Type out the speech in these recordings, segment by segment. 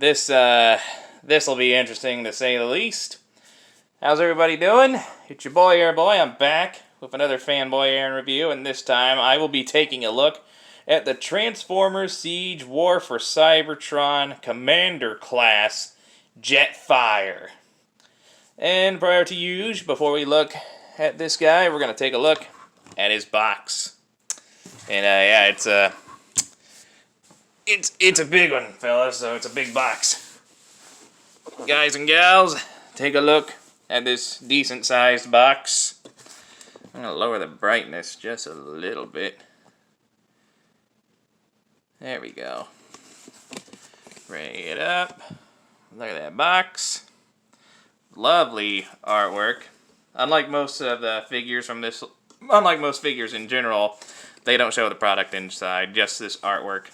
This'll be interesting to say the least. How's everybody doing? It's your boy Airboy. I'm back with another FanBoyAaron review, and this time I will be taking a look at the Transformers Siege War for Cybertron Commander Class Jetfire. And prior to use, before we look at this guy, we're gonna take a look at his box. And yeah, it's a big one, fellas. So it's a big box. Guys and gals, take a look at this decent-sized box. I'm gonna lower the brightness just a little bit. There we go. Bring it up. Look at that box. Lovely artwork. Unlike most of the figures from this, unlike most figures in general, they don't show the product inside, just this artwork.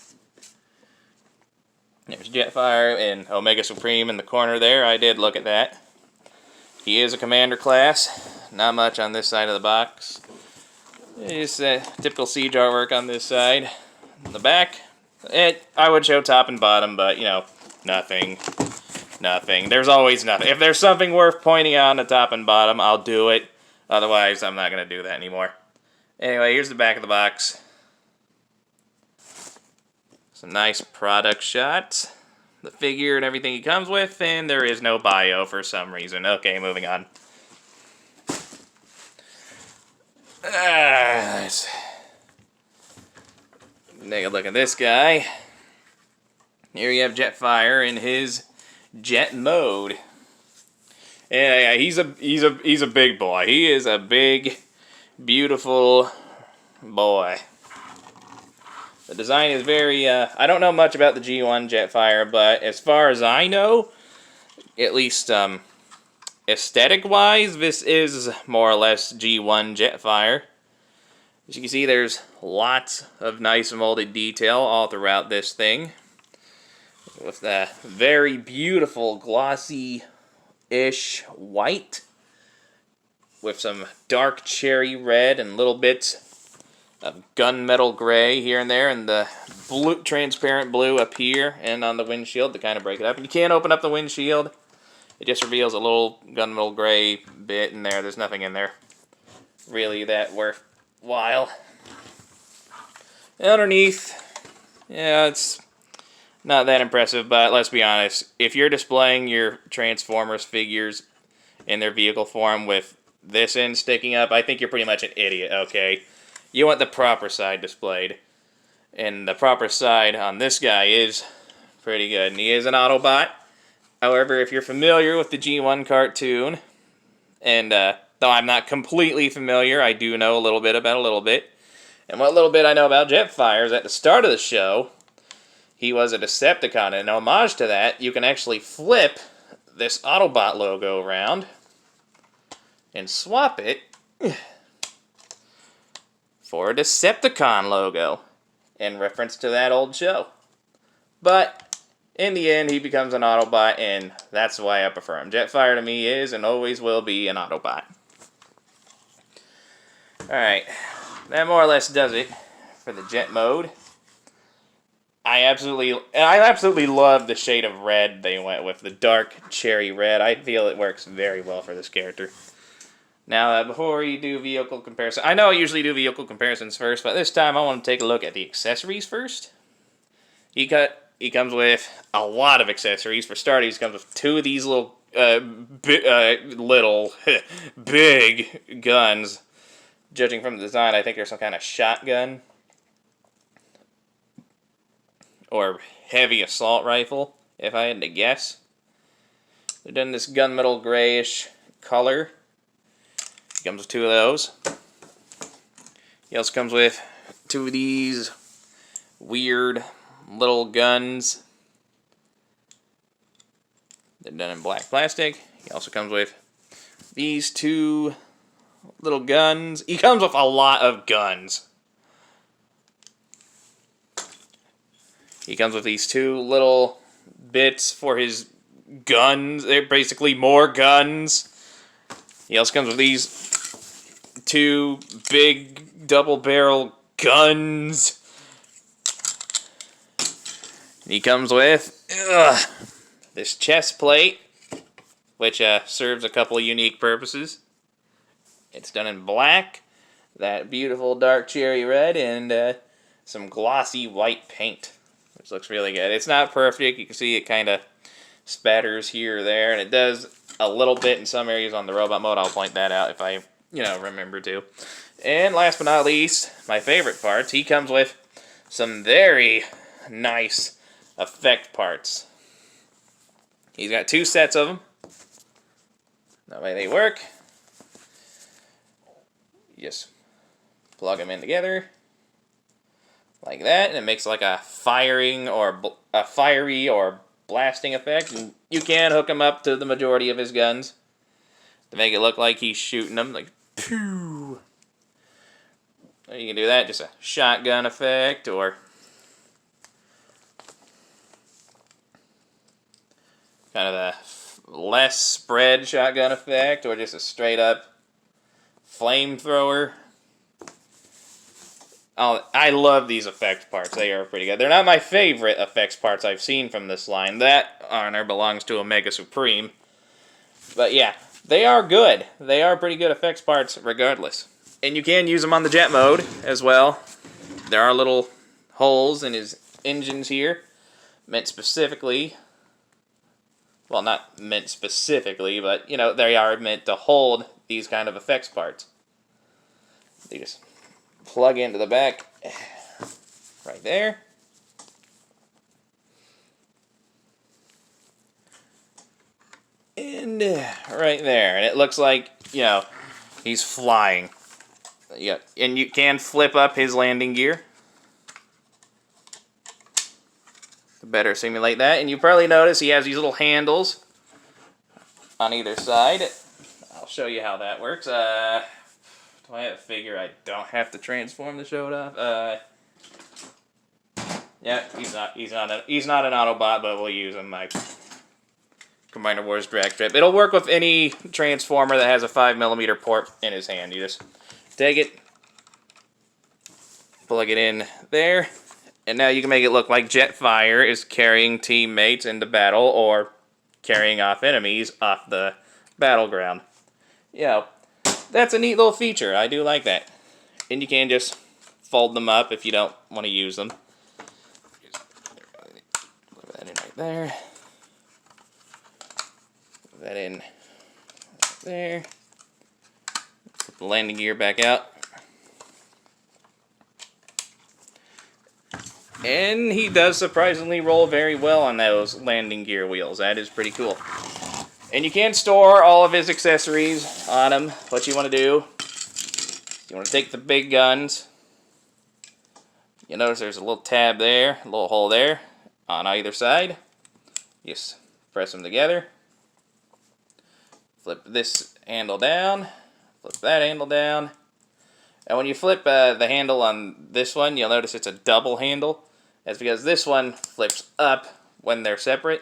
There's Jetfire and Omega Supreme in the corner there. I did look at that. He is a commander class. Not much on this side of the box. It's typical Siege artwork on this side. On the back, I would show top and bottom, but, you know, nothing. Nothing. There's always nothing. If there's something worth pointing out on the top and bottom, I'll do it. Otherwise, I'm not going to do that anymore. Anyway, here's the back of the box. Some nice product shots. The figure and everything he comes with, and there is no bio for some reason. Okay, moving on. Let's take a look at this guy. Here you have Jetfire in his jet mode. Yeah, he's a big boy. He is a big, beautiful boy. The design is very, I don't know much about the G1 Jetfire, but as far as I know, at least aesthetic-wise, this is more or less G1 Jetfire. As you can see, there's lots of nice molded detail all throughout this thing. With the very beautiful glossy-ish white, with some dark cherry red and little bits of gunmetal gray here and there, and the blue, transparent blue up here and on the windshield to kind of break it up. And you can't open up the windshield. It just reveals a little gunmetal gray bit in there. There's nothing in there really that worthwhile. And underneath, yeah, it's not that impressive, but let's be honest. If you're displaying your Transformers figures in their vehicle form with this end sticking up, I think you're pretty much an idiot, okay? You want the proper side displayed. And the proper side on this guy is pretty good. And he is an Autobot. However, if you're familiar with the G1 cartoon, and though I'm not completely familiar, I do know a little bit about a little bit. And what little bit I know about Jetfire is at the start of the show, he was a Decepticon. And in homage to that, you can actually flip this Autobot logo around and swap it for a Decepticon logo in reference to that old show. But in the end, he becomes an Autobot, and that's why I prefer him. Jetfire to me is and always will be an Autobot. Alright, that more or less does it for the jet mode. I absolutely love the shade of red they went with, the dark cherry red. I feel it works very well for this character. Now, before you do vehicle comparison, I know I usually do vehicle comparisons first, but this time I want to take a look at the accessories first. He comes with a lot of accessories. For starters, he comes with two of these little big guns. Judging from the design, I think they're some kind of shotgun or heavy assault rifle, if I had to guess. They're done this gunmetal grayish color. He comes with two of those. He also comes with two of these weird little guns. They're done in black plastic. He also comes with these two little guns. He comes with a lot of guns. He comes with these two little bits for his guns. They're basically more guns. He also comes with these two big double-barrel guns. He comes with this chest plate, which serves a couple of unique purposes. It's done in black, that beautiful dark cherry red, and some glossy white paint, which looks really good. It's not perfect. You can see it kind of spatters here or there, and it does a little bit in some areas on the robot mode. I'll point that out if I, remember to. And last but not least, my favorite parts, he comes with some very nice effect parts. He's got 2 sets of them. That way they work. You just plug them in together like that, and it makes like a fiery or blasting effect. And you can hook him up to the majority of his guns to make it look like he's shooting them, like pew. You can do that, just a shotgun effect, or kind of a less spread shotgun effect, or just a straight up flamethrower. Oh, I love these effect parts. They are pretty good. They're not my favorite effects parts I've seen from this line. That honor belongs to Omega Supreme. But yeah, they are good. They are pretty good effects parts regardless. And you can use them on the jet mode as well. There are little holes in his engines here, meant specifically, well, not meant specifically, but, they are meant to hold these kind of effects parts. They just plug into the back right there. And right there. And it looks like, he's flying. Yeah, and you can flip up his landing gear to better simulate that. And you probably notice he has these little handles on either side. I'll show you how that works. Do I have a figure I don't have to transform to show it off? Yeah, he's not an Autobot, but we'll use him. My Combiner Wars drag strip. It'll work with any transformer that has a 5mm port in his hand. You just take it, plug it in there, and now you can make it look like Jetfire is carrying teammates into battle or carrying off enemies off the battleground. That's a neat little feature. I do like that. And you can just fold them up if you don't want to use them. Put that in right there. Put that in right there. Put the landing gear back out. And he does surprisingly roll very well on those landing gear wheels. That is pretty cool. And you can store all of his accessories on him. What you want to do, you want to take the big guns. You'll notice there's a little tab there, a little hole there on either side. Just press them together. Flip this handle down. Flip that handle down. And when you flip the handle on this one, you'll notice it's a double handle. That's because this one flips up when they're separate.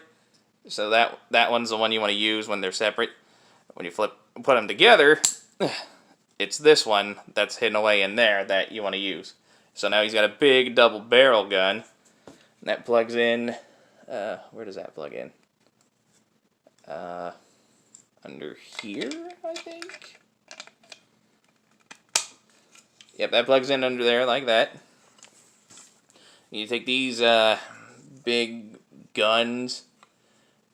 So that one's the one you want to use when they're separate. When you put them together, it's this one that's hidden away in there that you want to use. So now he's got a big double barrel gun. And that plugs in, where does that plug in? Under here, I think? Yep, that plugs in under there like that. You take these big guns.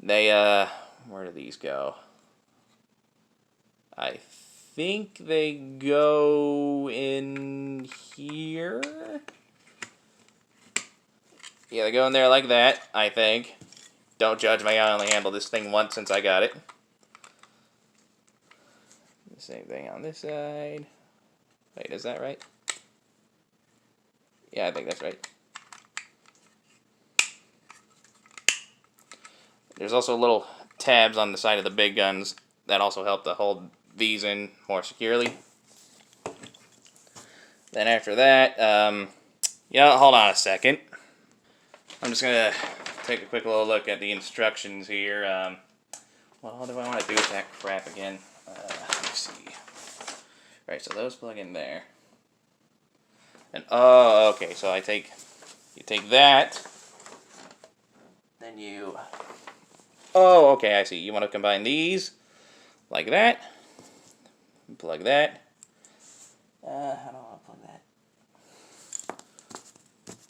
They, where do these go? I think they go in here. Yeah, they go in there like that, I think. Don't judge me, I only handled this thing once since I got it. The same thing on this side. Wait, is that right? Yeah, I think that's right. There's also little tabs on the side of the big guns that also help to hold these in more securely. Then after that, hold on a second. I'm just going to take a quick little look at the instructions here. What do I want to do with that crap again? Let me see. Right, so those plug in there. And, oh, okay, so you take that, then you Oh, okay, I see. You want to combine these like that. Plug that. How do I plug that?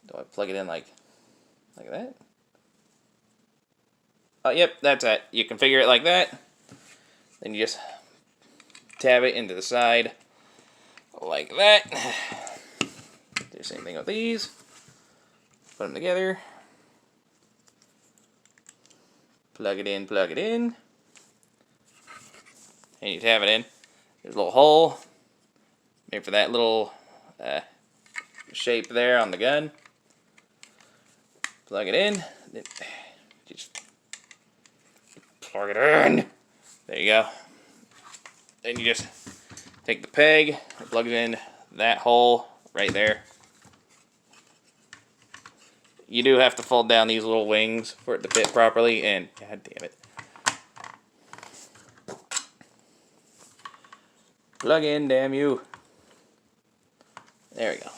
Do I plug it in like that? Oh, yep, that's it. You configure it like that. Then you just tab it into the side like that. Do the same thing with these. Put them together. Plug it in, plug it in. And you tab it in. There's a little hole. Made for that little shape there on the gun. Plug it in. Then just plug it in. There you go. Then you just take the peg and plug it in that hole right there. You do have to fold down these little wings for it to fit properly, and god damn it. Plug in, damn you. There we go.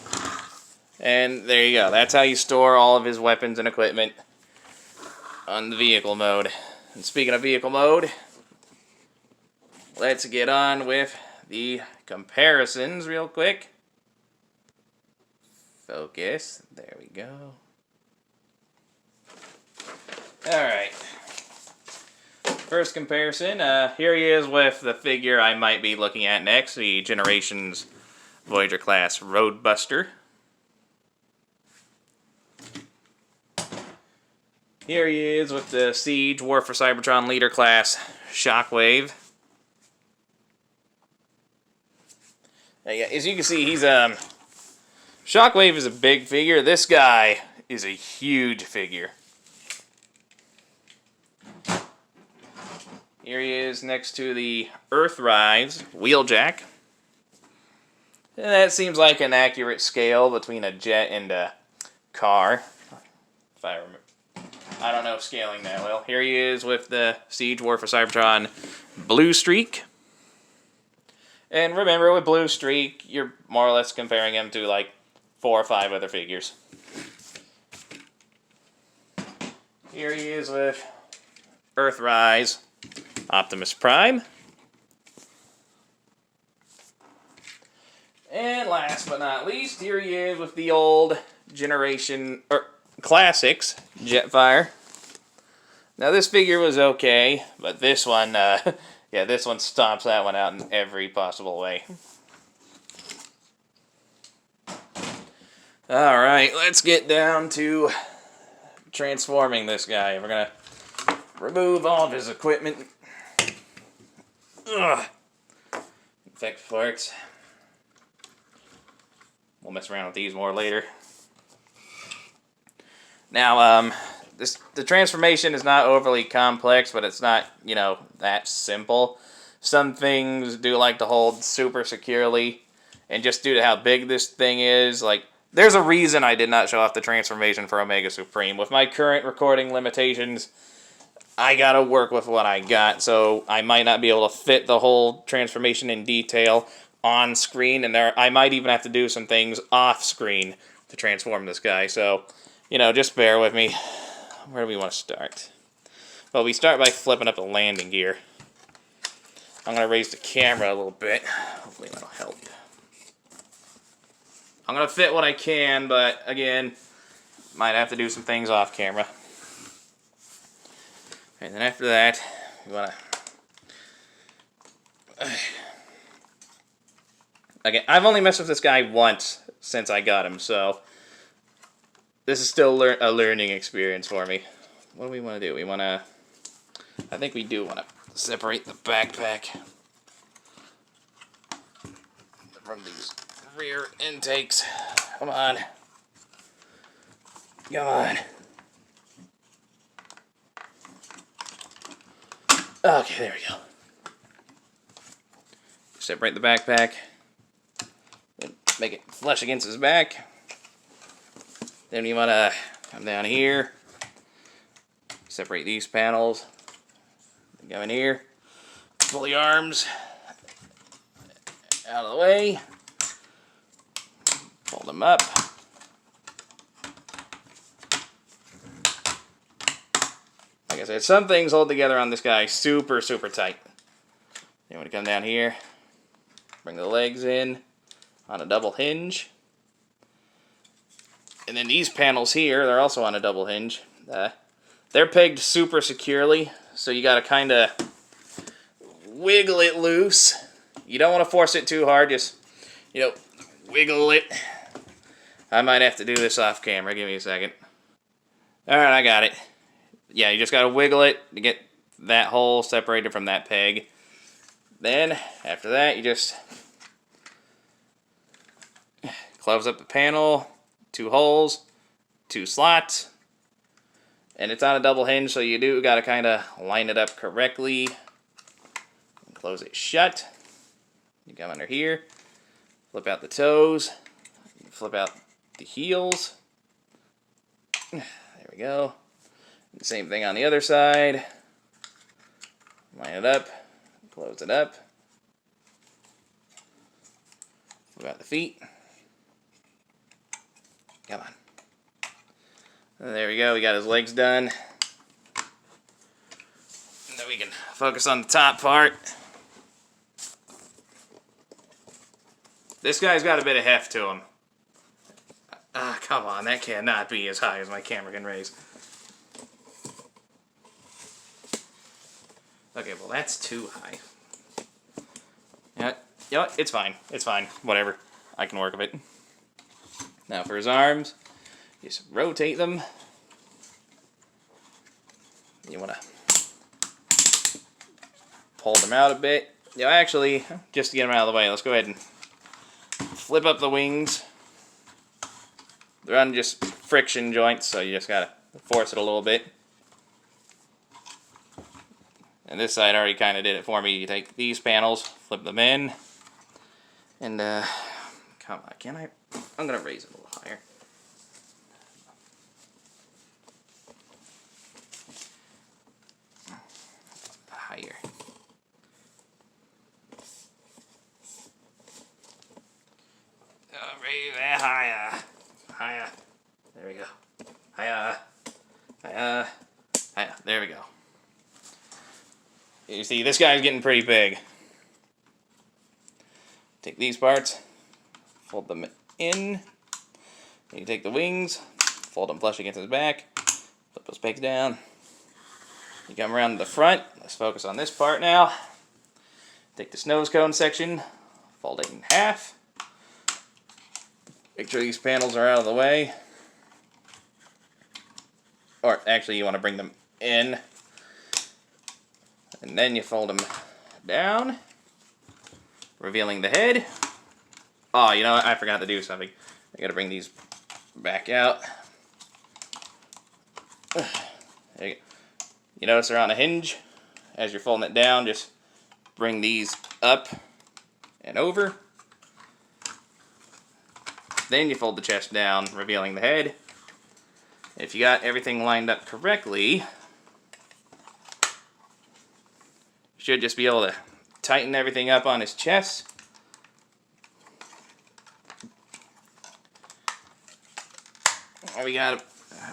And there you go. That's how you store all of his weapons and equipment on the vehicle mode. And speaking of vehicle mode, let's get on with the comparisons real quick. Focus. There we go. Alright. First comparison, here he is with the figure I might be looking at next, the Generations Voyager class Roadbuster. Here he is with the Siege War for Cybertron Leader class Shockwave. As you can see, he's Shockwave is a big figure. This guy is a huge figure. Here he is next to the Earthrise Wheeljack. And that seems like an accurate scale between a jet and a car. If I remember. I don't know scaling that well. Here he is with the Siege War for Cybertron Blue Streak. And remember, with Blue Streak, you're more or less comparing him to like 4 or 5 other figures. Here he is with Earthrise Optimus Prime. And last but not least, here he is with the old generation, or classics, Jetfire. Now this figure was okay, but this one, yeah, this one stomps that one out in every possible way. Alright, let's get down to transforming this guy. We're gonna remove all of his equipment. Ugh. Infect parts. We'll mess around with these more later. Now, the transformation is not overly complex, but it's not, you know, that simple. Some things do like to hold super securely, and just due to how big this thing is, like, there's a reason I did not show off the transformation for Omega Supreme. With my current recording limitations, I gotta work with what I got, so I might not be able to fit the whole transformation in detail on screen, and I might even have to do some things off screen to transform this guy, so, you know, just bear with me. Where do we want to start? Well, we start by flipping up the landing gear. I'm gonna raise the camera a little bit. Hopefully that'll help. I'm gonna fit what I can, but again, might have to do some things off camera. And then after that, we wanna... Again, I've only messed with this guy once since I got him, so this is still a learning experience for me. What do we want to do? We want to... I think we do want to separate the backpack from these rear intakes. Come on. Come on. Okay, there we go. Separate the backpack. Make it flush against his back. Then we want to come down here. Separate these panels. Go in here. Pull the arms out of the way. Fold them up. Like I I said, some things hold together on this guy super, super tight. You want to come down here, bring the legs in on a double hinge. And then these panels here, they're also on a double hinge. They're pegged super securely, so you got to kind of wiggle it loose. You don't want to force it too hard, just, wiggle it. I might have to do this off camera. Give me a second. Alright, I got it. Yeah, you just got to wiggle it to get that hole separated from that peg. Then, after that, you just close up the panel, 2 holes, 2 slots, and it's on a double hinge, so you do got to kind of line it up correctly. Close it shut. You come under here, flip out the toes, flip out the heels. There we go. Same thing on the other side. Line it up, close it up. Flip out the feet. Come on. And there we go, we got his legs done. And then we can focus on the top part. This guy's got a bit of heft to him. Come on, that cannot be as high as my camera can raise. Okay, well that's too high. Yeah, it's fine. It's fine. Whatever. I can work with it. Now for his arms, just rotate them. You want to pull them out a bit. Actually, just to get them out of the way, let's go ahead and flip up the wings. They're on just friction joints, so you just gotta force it a little bit. And this side already kind of did it for me. You take these panels, flip them in, and come on, can I? I'm gonna raise it a little higher. Higher. Raise that higher. Higher. There we go. Higher. Higher. Higher. There we go. You see, this guy's getting pretty big. Take these parts, fold them in. You take the wings, fold them flush against his back, flip those pegs down. You come around to the front. Let's focus on this part now. Take this nose cone section, fold it in half. Make sure these panels are out of the way. Or actually, you want to bring them in. And then you fold them down, revealing the head. Oh, you know what? I forgot to do something. I gotta bring these back out. There you go. You notice they're on a hinge. As you're folding it down, just bring these up and over. Then you fold the chest down, revealing the head. If you got everything lined up correctly, should just be able to tighten everything up on his chest.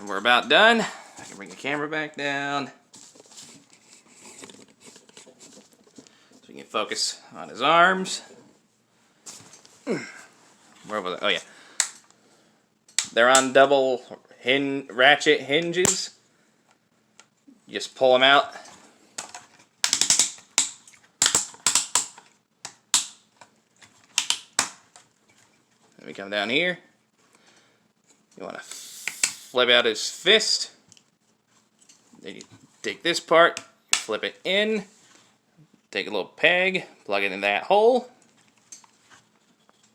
We're about done. I can bring the camera back down. So we can focus on his arms. Where was it? Oh yeah. They're on double ratchet hinges. Just pull them out. Let me come down here. You want to flip out his fist. Then you take this part, flip it in, take a little peg, plug it in that hole.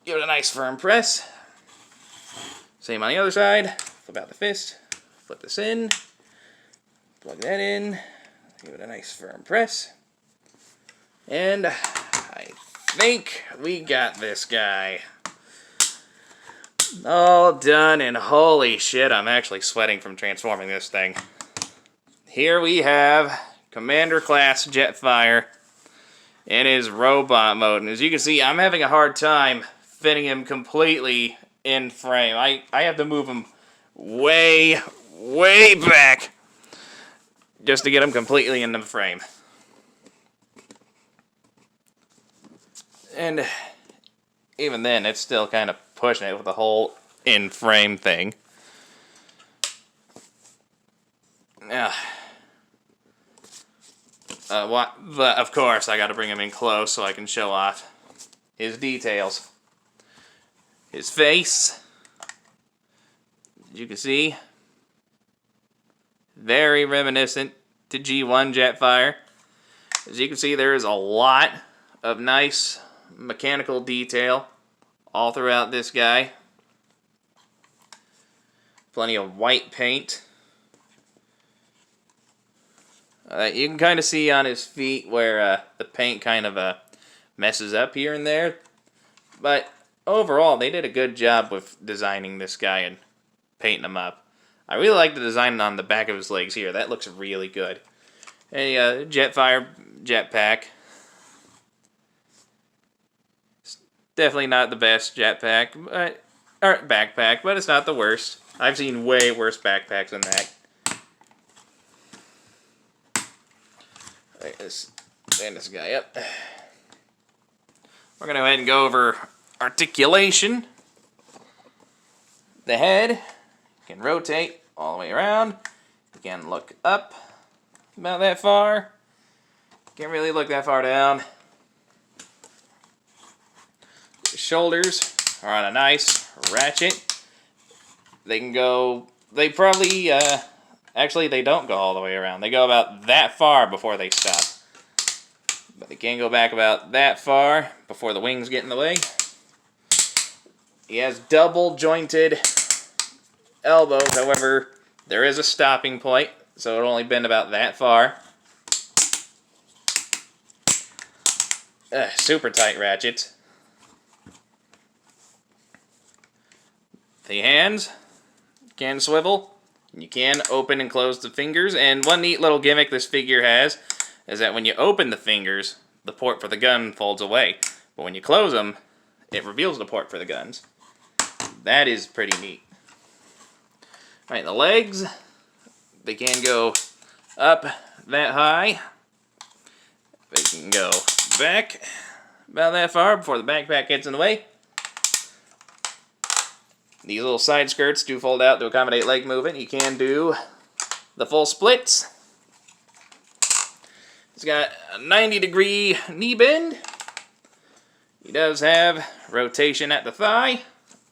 Give it a nice firm press. Same on the other side. Flip out the fist, flip this in, plug that in, give it a nice firm press. And I think we got this guy. All done, and holy shit, I'm actually sweating from transforming this thing. Here we have Commander Class Jetfire in his robot mode. And as you can see, I'm having a hard time fitting him completely in frame. I have to move him way, way back just to get them completely in the frame. And even then, it's still kind of pushing it with the whole in-frame thing. Now, but of course, I got to bring him in close so I can show off his details. His face, as you can see, very reminiscent to G1 Jetfire. As you can see, there is a lot of nice mechanical detail all throughout this guy. Plenty of white paint. You can kind of see on his feet where the paint kind of messes up here and there. But overall, they did a good job with designing this guy and painting him up. I really like the design on the back of his legs here. That looks really good. A Jetfire jetpack. It's definitely not the best jetpack, or backpack, but it's not the worst. I've seen way worse backpacks than that. Let's stand this guy up. We're going to go ahead and go over articulation. The head, you can rotate all the way around. You can look up about that far. Can't really look that far down. The shoulders are on a nice ratchet. They can go, they probably, actually they don't go all the way around. They go about that far before they stop. But they can go back about that far before the wings get in the way. He has double jointed elbows, however, there is a stopping point, so it'll only bend about that far. Super tight ratchets. The hands can swivel. You can open and close the fingers, and one neat little gimmick this figure has is that when you open the fingers, the port for the gun folds away. But when you close them, it reveals the port for the guns. That is pretty neat. Alright, the legs, they can go up that high. They can go back about that far before the backpack gets in the way. These little side skirts do fold out to accommodate leg movement. You can do the full splits. It's got a 90-degree knee bend. He does have rotation at the thigh.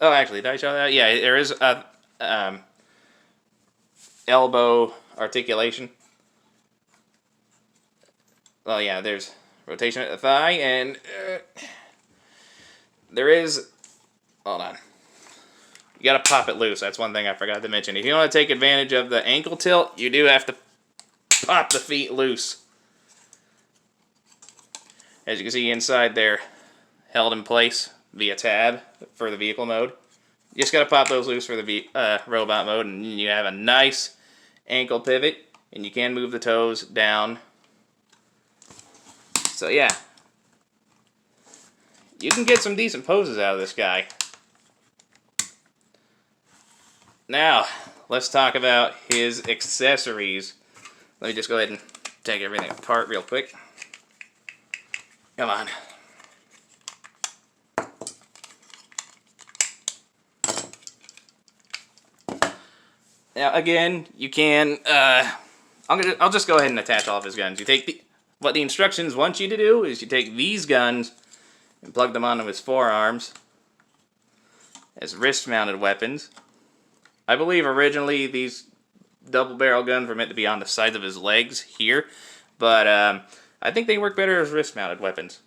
Oh, actually, did I show that? Yeah, there is a elbow articulation. Well, yeah, there's rotation at the thigh, and there is, hold on. You gotta pop it loose. That's one thing I forgot to mention. If you want to take advantage of the ankle tilt, you do have to pop the feet loose. As you can see inside, they're held in place via tab for the vehicle mode. You just gotta pop those loose for the robot mode, and you have a nice ankle pivot, and you can move the toes down. So yeah, you can get some decent poses out of this guy. Now, let's talk about his accessories. Let me just go ahead and take everything apart real quick. Come on. Now, again, you can, I'll just go ahead and attach all of his guns. You take what the instructions want you to do is you take these guns and plug them onto his forearms as wrist-mounted weapons. I believe originally these double-barrel guns were meant to be on the sides of his legs here, but I think they work better as wrist-mounted weapons.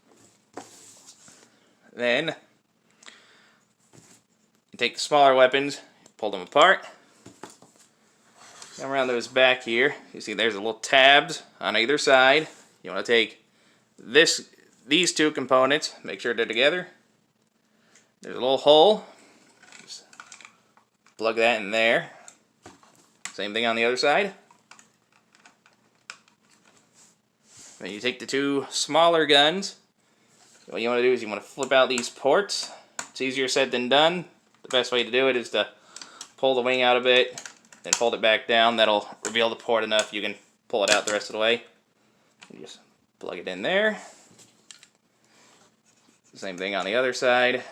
Then, you take the smaller weapons, pull them apart. Come around to his back here. You see there's a little tabs on either side. You want to take these two components, make sure they're together. There's a little hole. Just plug that in there. Same thing on the other side. Then you take the two smaller guns. What you want to do is you want to flip out these ports. It's easier said than done. The best way to do it is to pull the wing out a bit, then fold it back down. That'll reveal the port enough you can pull it out the rest of the way. You just plug it in there. Same thing on the other side.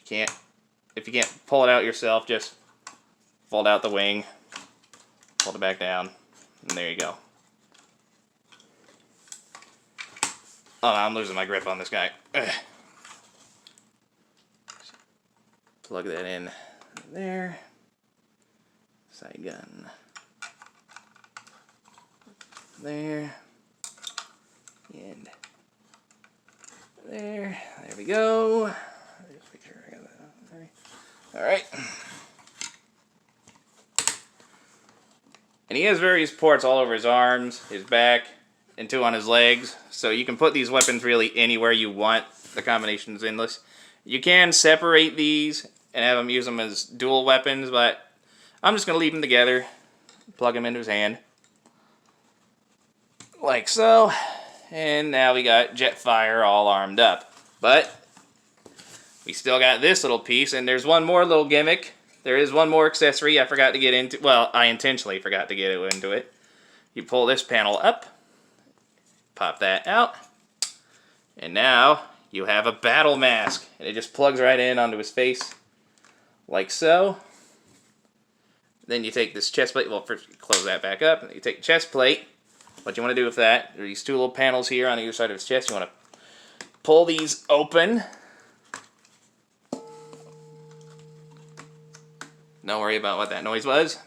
If you can't pull it out yourself, just fold out the wing, fold it back down, and there you go. Oh, I'm losing my grip on this guy. Plug that in there. Side gun. There. And there. There we go. Just make sure I got that on there. Alright. And he has various ports all over his arms, his back, and 2 on his legs. So you can put these weapons really anywhere you want. The combination is endless. You can separate these and have him use them as dual weapons, but I'm just going to leave them together. Plug him into his hand. Like so. And now we got Jetfire all armed up. But we still got this little piece, and there's one more little gimmick. There is one more accessory I forgot to get into. Well, I intentionally forgot to get into it. You pull this panel up. Pop that out. And now you have a battle mask. And it just plugs right in onto his face. Like so. Then you take this chest plate. Well, first you close that back up. You take the chest plate. What you want to do with that, there are these 2 little panels here on either side of his chest. You want to pull these open. Don't worry about what that noise was.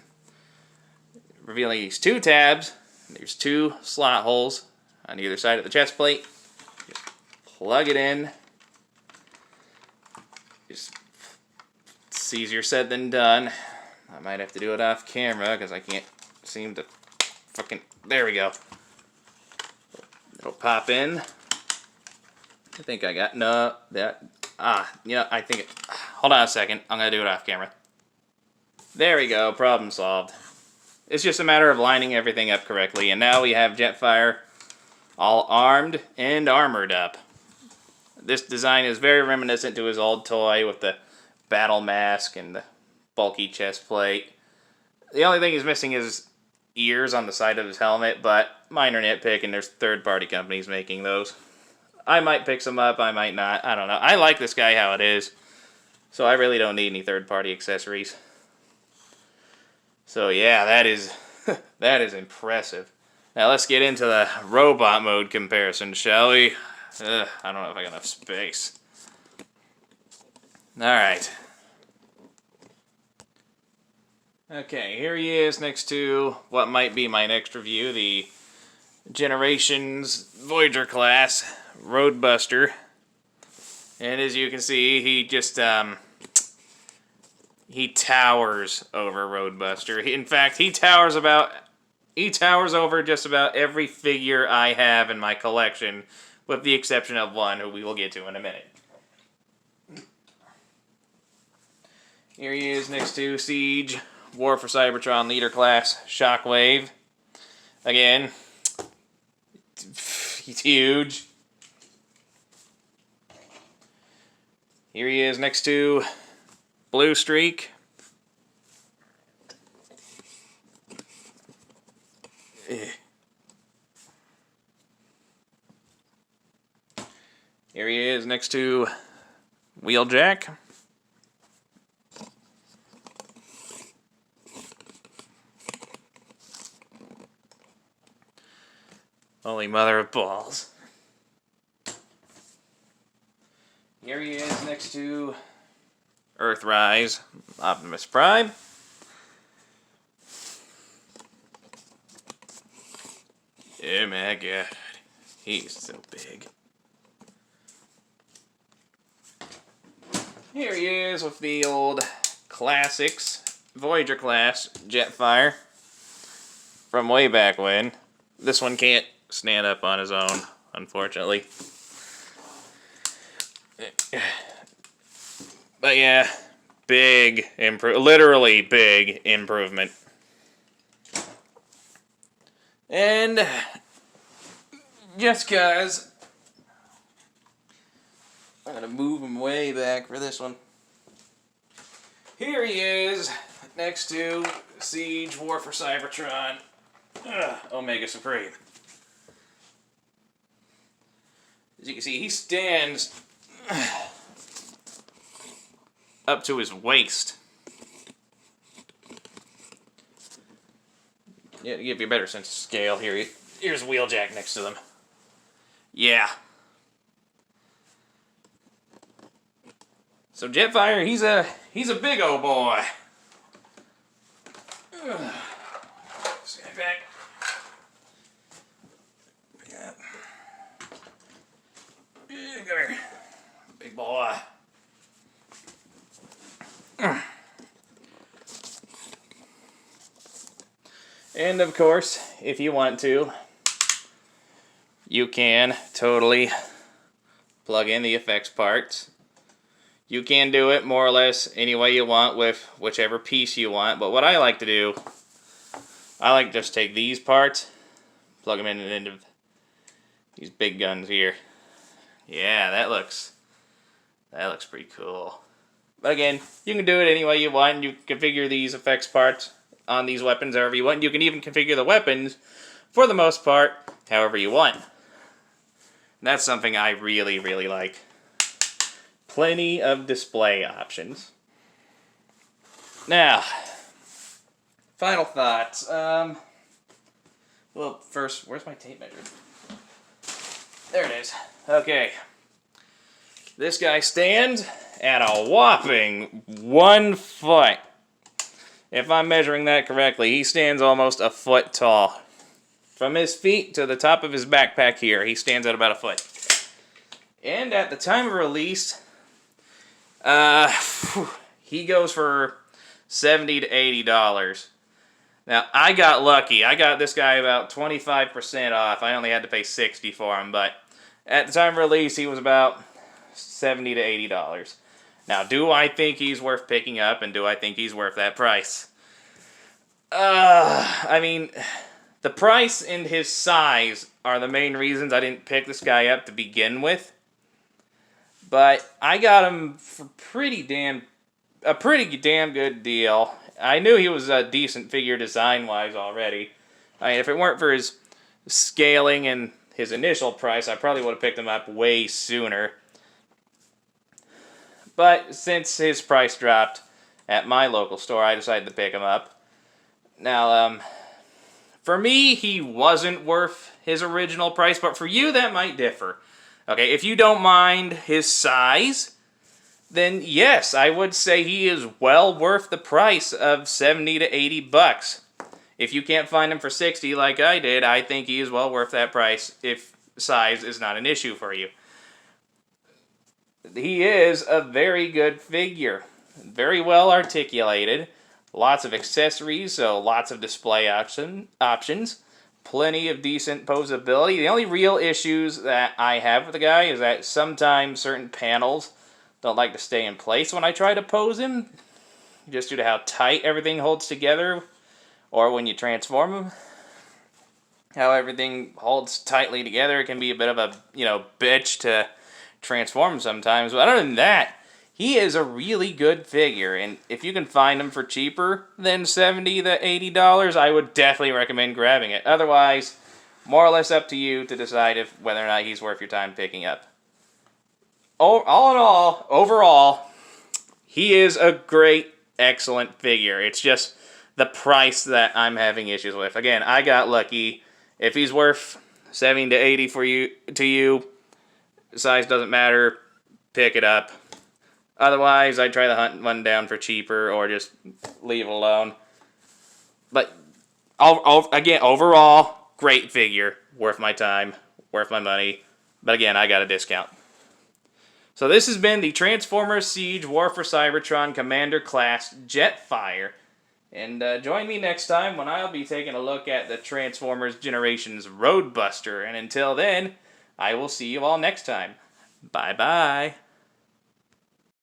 Revealing these 2 tabs. There's 2 slot holes on either side of the chest plate. Just plug it in. Just, it's easier said than done. I might have to do it off camera because I can't seem to fucking... There we go. It'll pop in. I think I got... No, that... Yeah, I think it... Hold on a second. I'm going to do it off camera. There we go. Problem solved. It's just a matter of lining everything up correctly. And now we have Jetfire all armed and armored up. This design is very reminiscent to his old toy with the battle mask and the bulky chest plate. The only thing he's missing is ears on the side of his helmet, but minor nitpick, and there's third-party companies making those. I might pick some up, I might not. I don't know. I like this guy how it is, so I really don't need any third-party accessories. So yeah, that is that is impressive. Now let's get into the robot mode comparison, shall we? I don't know if I got enough space. Alright. Okay, here he is next to what might be my next review, the Generations Voyager class Roadbuster. And as you can see, he just, he towers over Roadbuster. In fact, he towers over just about every figure I have in my collection, with the exception of one, who we will get to in a minute. Here he is next to Siege, War for Cybertron Leader Class, Shockwave. Again, he's huge. Here he is next to Blue Streak. Here he is next to Wheeljack. Holy mother of balls. Here he is next to Earthrise, Optimus Prime. Oh my god, he's so big. Here he is with the old classics, Voyager class Jetfire from way back when. This one can't stand up on his own, unfortunately. But yeah, literally big improvement. And just cause, I'm gonna move him way back for this one. Here he is, next to Siege, War for Cybertron, Omega Supreme. As you can see, he stands up to his waist. Yeah, to give you a better sense of scale, here's Wheeljack next to them. Yeah. So Jetfire, he's a big old boy. Stand back. Come here, big boy. And of course, if you want to, you can totally plug in the effects parts. You can do it more or less any way you want with whichever piece you want, but what I like to do, I like to just take these parts, plug them in and into these big guns here. Yeah, that looks pretty cool. But again, you can do it any way you want. You can configure these effects parts on these weapons however you want. You can even configure the weapons, for the most part, however you want. And that's something I really, really like. Plenty of display options. Now, final thoughts. Well, first, where's my tape measure? There it is. Okay. This guy stands at a whopping 1 foot. If I'm measuring that correctly, he stands almost a foot tall. From his feet to the top of his backpack here, he stands at about a foot. And at the time of release, he goes for $70 to $80. Now, I got lucky. I got this guy about 25% off. I only had to pay $60 for him, but at the time of release, he was about $70 to $80. Now, do I think he's worth picking up, and do I think he's worth that price? I mean, the price and his size are the main reasons I didn't pick this guy up to begin with. But I got him for a pretty damn good deal. I knew he was a decent figure design-wise already. I mean, if it weren't for his scaling and his initial price, I probably would have picked him up way sooner. But since his price dropped at my local store, I decided to pick him up. Now, for me, he wasn't worth his original price, but for you, that might differ. Okay, if you don't mind his size, then yes, I would say he is well worth the price of $70 to $80. If you can't find him for $60 like I did, I think he is well worth that price if size is not an issue for you. He is a very good figure. Very well articulated. Lots of accessories, so lots of display options. Plenty of decent posability. The only real issues that I have with the guy is that sometimes certain panels don't like to stay in place when I try to pose him, just due to how tight everything holds together, or when you transform him, how everything holds tightly together. It can be a bit of a, bitch to transform sometimes. But other than that, he is a really good figure, and if you can find him for cheaper than $70 to $80, I would definitely recommend grabbing it. Otherwise, more or less up to you to decide whether or not he's worth your time picking up. All in all, overall, he is a great, excellent figure. It's just the price that I'm having issues with. Again, I got lucky. If he's worth $70 to $80 to you, size doesn't matter, pick it up. Otherwise, I'd try to hunt one down for cheaper or just leave it alone. But, again, overall, great figure. Worth my time, worth my money. But again, I got a discount. So this has been the Transformers Siege War for Cybertron Commander Class Jetfire. And join me next time when I'll be taking a look at the Transformers Generations Roadbuster. And until then, I will see you all next time. Bye-bye.